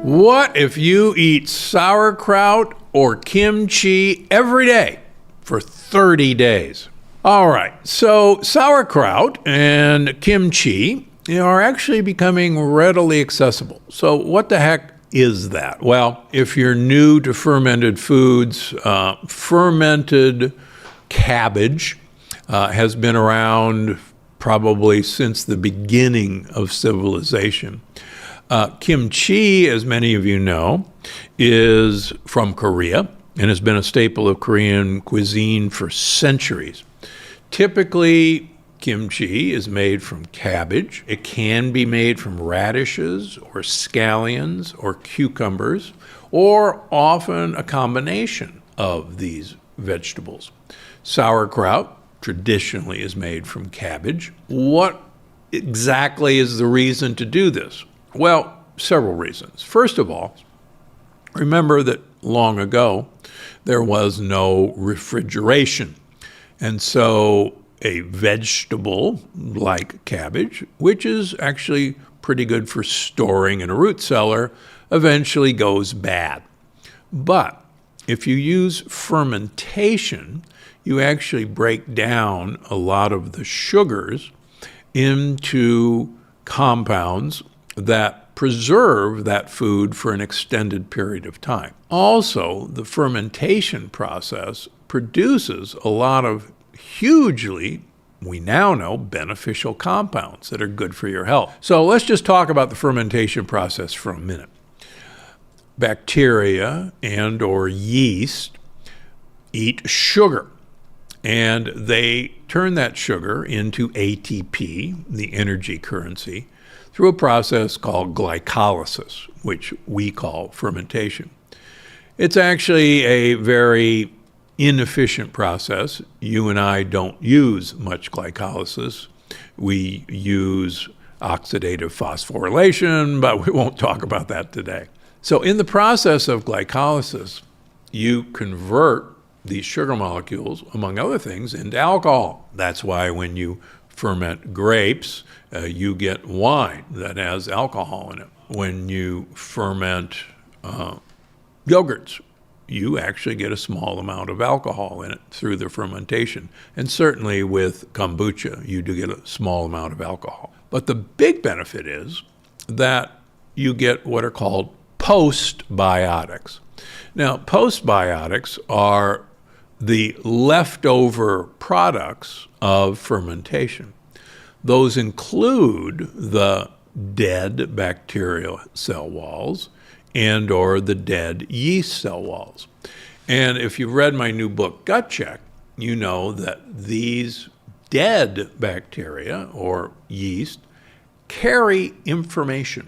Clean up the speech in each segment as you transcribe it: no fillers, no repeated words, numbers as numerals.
What if you eat sauerkraut or kimchi every day for 30 days? All right, so sauerkraut and kimchi are actually becoming readily accessible. So what the heck is that? Well, if you're new to fermented foods, fermented cabbage has been around probably since the beginning of civilization. Kimchi, as many of you know, is from Korea and has been a staple of Korean cuisine for centuries. Typically, kimchi is made from cabbage. It can be made from radishes or scallions or cucumbers, or often a combination of these vegetables. Sauerkraut traditionally is made from cabbage. What exactly is the reason to do this? Well, several reasons. First of all, remember that long ago, there was no refrigeration. And so a vegetable like cabbage, which is actually pretty good for storing in a root cellar, eventually goes bad. But if you use fermentation, you actually break down a lot of the sugars into compounds that preserve that food for an extended period of time. Also, the fermentation process produces a lot of hugely, we now know, beneficial compounds that are good for your health. So let's just talk about the fermentation process for a minute. Bacteria and or yeast eat sugar, and they turn that sugar into ATP, the energy currency, through a process called glycolysis, which we call fermentation. It's actually a very inefficient process. You and I don't use much glycolysis. We use oxidative phosphorylation, but we won't talk about that today. So in the process of glycolysis, you convert these sugar molecules, among other things, into alcohol. That's why when you ferment grapes, you get wine that has alcohol in it. When you ferment yogurts, you actually get a small amount of alcohol in it through the fermentation. And certainly with kombucha, you do get a small amount of alcohol. But the big benefit is that you get what are called postbiotics. Now, postbiotics are the leftover products of fermentation. Those include the dead bacterial cell walls and or the dead yeast cell walls. And if you've read my new book, Gut Check, you know that these dead bacteria or yeast carry information.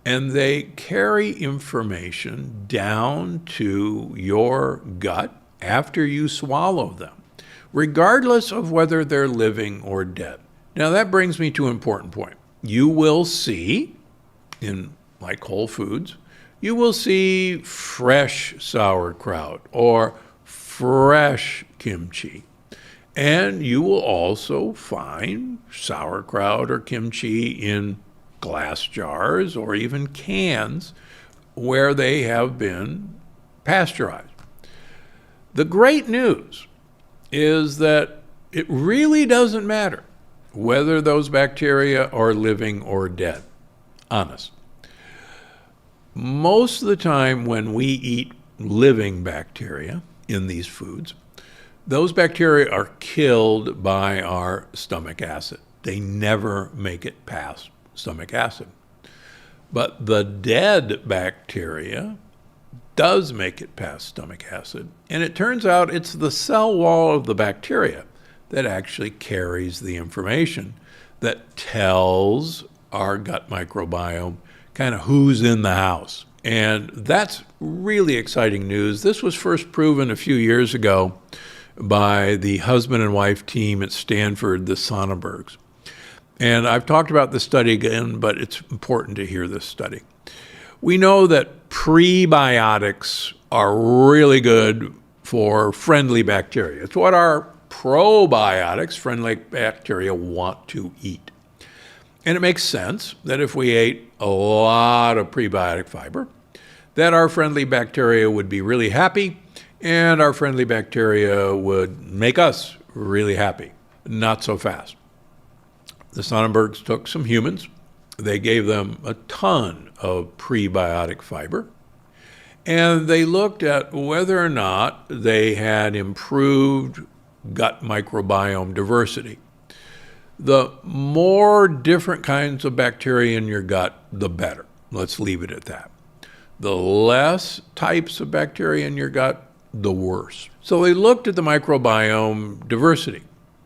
And they carry information down to your gut after you swallow them, regardless of whether they're living or dead. Now that brings me to an important point. You will see, in like Whole Foods, you will see fresh sauerkraut or fresh kimchi. And you will also find sauerkraut or kimchi in glass jars or even cans where they have been pasteurized. The great news is that it really doesn't matter whether those bacteria are living or dead. Honest. Most of the time when we eat living bacteria in these foods, those bacteria are killed by our stomach acid. They never make it past stomach acid. But the dead bacteria does make it past stomach acid. And it turns out it's the cell wall of the bacteria that actually carries the information that tells our gut microbiome kind of who's in the house. And that's really exciting news. This was first proven a few years ago by the husband and wife team at Stanford, the Sonnenbergs. And I've talked about this study again, but it's important to hear this study. We know that prebiotics are really good for friendly bacteria. It's what our probiotics, friendly bacteria, want to eat. And it makes sense that if we ate a lot of prebiotic fiber, that our friendly bacteria would be really happy, and our friendly bacteria would make us really happy. Not so fast. The Sonnenbergs took some humans. They gave them a ton of prebiotic fiber, and they looked at whether or not they had improved gut microbiome diversity. The more different kinds of bacteria in your gut, the better. Let's leave it at that. The less types of bacteria in your gut, the worse. So they looked at the microbiome diversity,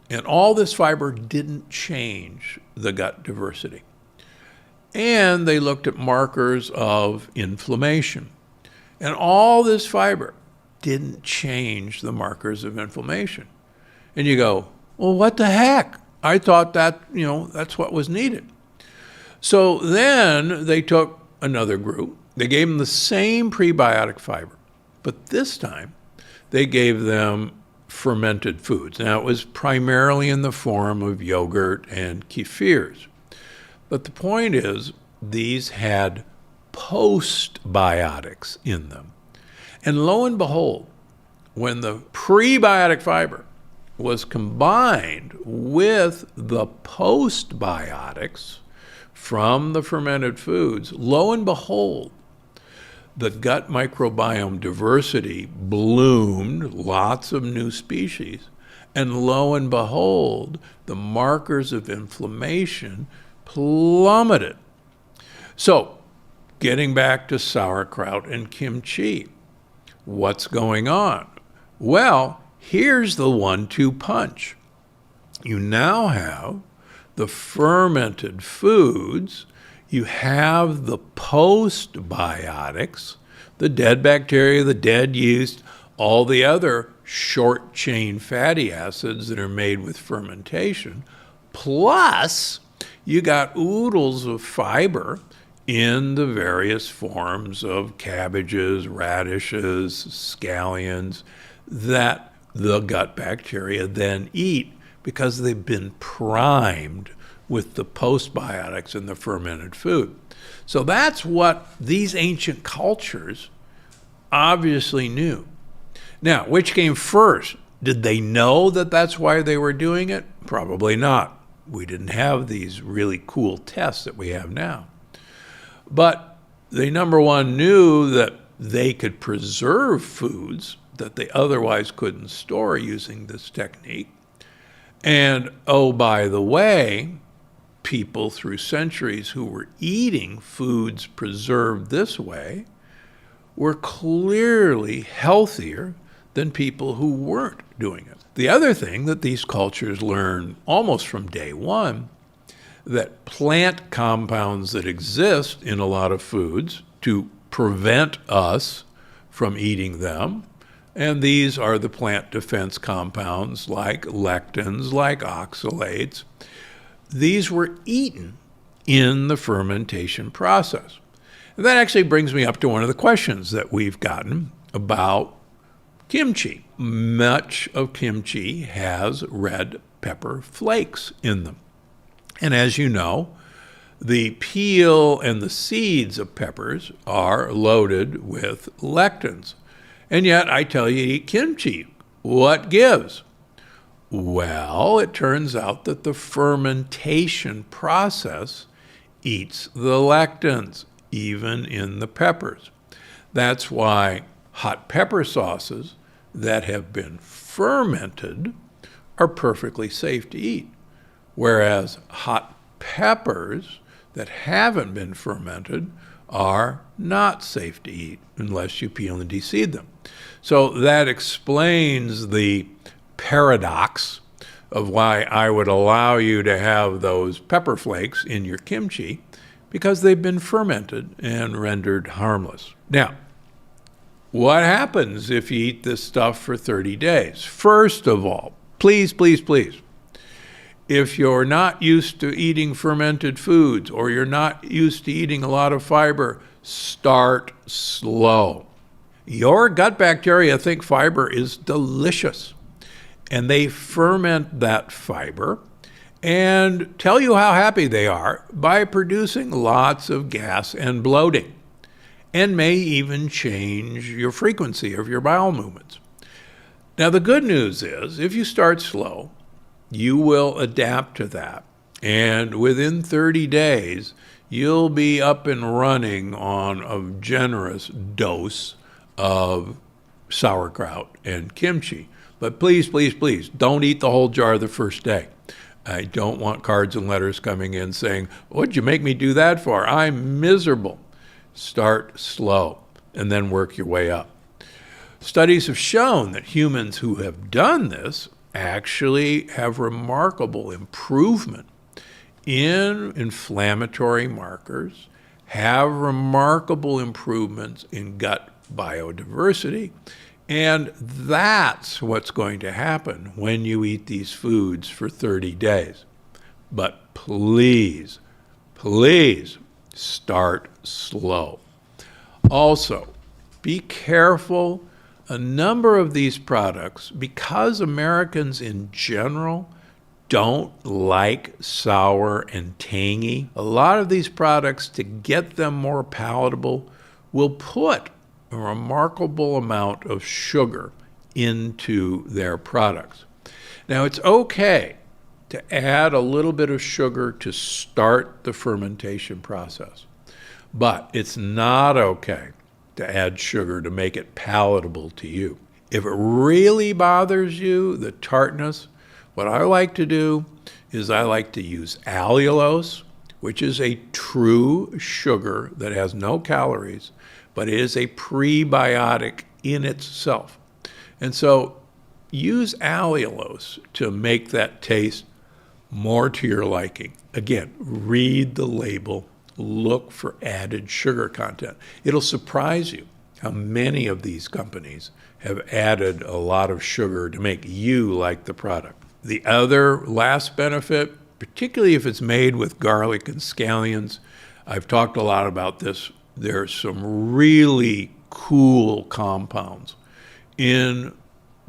and all this fiber didn't change the gut diversity. And they looked at markers of inflammation, and all this fiber didn't change the markers of inflammation. And you go, well, what the heck? I thought that, that's what was needed. So then they took another group. They gave them the same prebiotic fiber, but this time they gave them fermented foods. Now, it was primarily in the form of yogurt and kefirs. But the point is, these had postbiotics in them. And lo and behold, when the prebiotic fiber was combined with the postbiotics from the fermented foods, lo and behold, the gut microbiome diversity bloomed, lots of new species, and lo and behold, the markers of inflammation plummeted. So, getting back to sauerkraut and kimchi, what's going on? Well, here's the 1-2 punch. You now have the fermented foods, you have the postbiotics, the dead bacteria, the dead yeast, all the other short-chain fatty acids that are made with fermentation, plus you got oodles of fiber in the various forms of cabbages, radishes, scallions, that the gut bacteria then eat because they've been primed with the postbiotics in the fermented food. So that's what these ancient cultures obviously knew. Now, which came first? Did they know that that's why they were doing it? Probably not. We didn't have these really cool tests that we have now. But they, number one, knew that they could preserve foods that they otherwise couldn't store using this technique. And, oh, by the way, people through centuries who were eating foods preserved this way were clearly healthier than people who weren't doing it. The other thing that these cultures learned almost from day one, that plant compounds that exist in a lot of foods to prevent us from eating them, and these are the plant defense compounds like lectins, like oxalates. These were eaten in the fermentation process. And that actually brings me up to one of the questions that we've gotten about kimchi. Much of kimchi has red pepper flakes in them. And as you know, the peel and the seeds of peppers are loaded with lectins. And yet I tell you, eat kimchi. What gives? Well, it turns out that the fermentation process eats the lectins, even in the peppers. That's why hot pepper sauces that have been fermented are perfectly safe to eat, whereas hot peppers that haven't been fermented are not safe to eat unless you peel and deseed them. So that explains the paradox of why I would allow you to have those pepper flakes in your kimchi, because they've been fermented and rendered harmless. Now, what happens if you eat this stuff for 30 days? First of all, please, if you're not used to eating fermented foods or you're not used to eating a lot of fiber, start slow. Your gut bacteria think fiber is delicious, and they ferment that fiber, and tell you how happy they are by producing lots of gas and bloating, and may even change your frequency of your bowel movements. Now, the good news is, if you start slow, you will adapt to that. And within 30 days, you'll be up and running on a generous dose of sauerkraut and kimchi. But please, please, please, don't eat the whole jar the first day. I don't want cards and letters coming in saying, "What'd you make me do that for? I'm miserable." Start slow and then work your way up. Studies have shown that humans who have done this actually have remarkable improvement in inflammatory markers, have remarkable improvements in gut biodiversity, and that's what's going to happen when you eat these foods for 30 days. But please, please start slow. Also, be careful. A number of these products, because Americans in general don't like sour and tangy, a lot of these products, to get them more palatable, will put a remarkable amount of sugar into their products. Now, it's okay to add a little bit of sugar to start the fermentation process, but it's not okay to add sugar to make it palatable to you. If it really bothers you, the tartness, what I like to do is I like to use allulose, which is a true sugar that has no calories, but it is a prebiotic in itself. And so use allulose to make that taste more to your liking. Again, read the label. Look for added sugar content. It'll surprise you how many of these companies have added a lot of sugar to make you like the product. The other last benefit, particularly if it's made with garlic and scallions, I've talked a lot about this. There's some really cool compounds in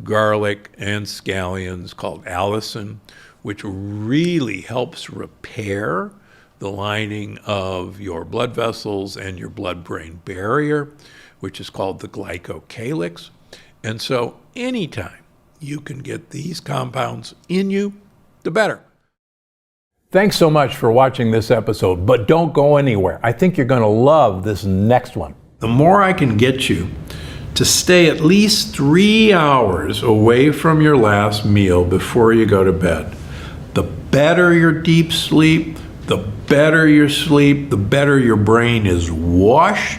garlic and scallions called allicin, which really helps repair the lining of your blood vessels and your blood-brain barrier, which is called the glycocalyx. And so anytime you can get these compounds in you, the better. Thanks so much for watching this episode, but don't go anywhere. I think you're going to love this next one. The more I can get you to stay at least 3 hours away from your last meal before you go to bed, the better your deep sleep, the better your sleep, the better your brain is washed